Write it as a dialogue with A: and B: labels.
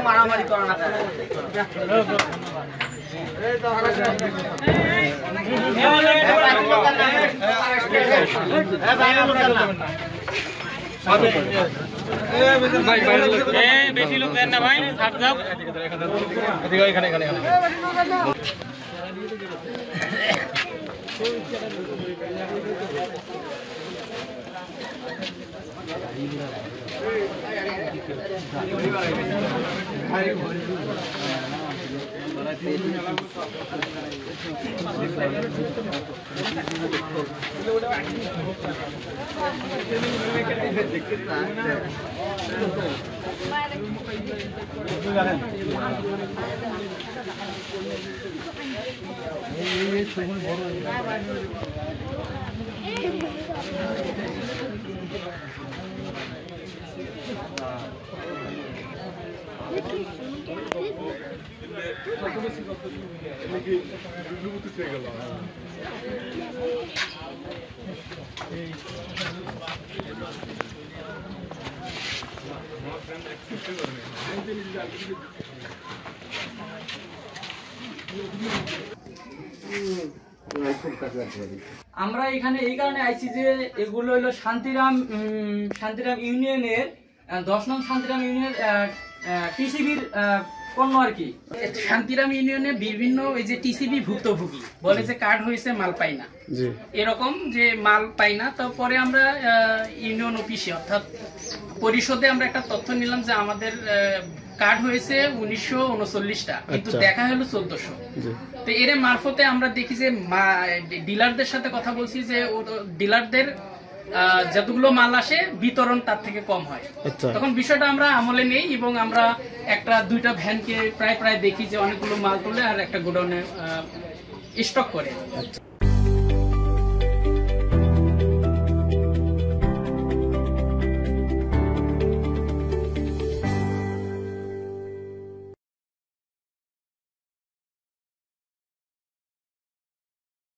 A: মারামারি করা না বেশি লোক দেন না ভাই থাক যাও এখানে আমরা এখানে এই কারণে আইছি যে এগুলো হলো শান্তিরাম ইউনিয়নের 10 নং শান্তিরাম ইউনিয়নের টিসিবির পণ্য আর কি। শান্তিরাম ইউনিয়নে বিভিন্ন এই যে টিসিবি ভুক্তভোগী বলে যে কার্ড হয়েছে মাল পাই না, এরকম যে মাল পাই না। তারপরে আমরা ইউনিয়ন অফিসে অর্থাৎ পরিষদে আমরা একটা তথ্য নিলাম যে আমাদের কার্ড হয়েছে 1939টা, কিন্তু দেখা হলো 1400। তো এর মারফতে আমরা দেখি যে ডিলারদের সাথে কথা বলছি যে ডিলারদের যতগুলো মাল আসে বিতরণ তার থেকে কম হয়। তখন বিষয়টা আমরা আমলে নেই এবং আমরা একটা দুইটা ভ্যানকে প্রায় দেখি যে অনেকগুলো মাল তোলে আর একটা গোডাউনে স্টক করে।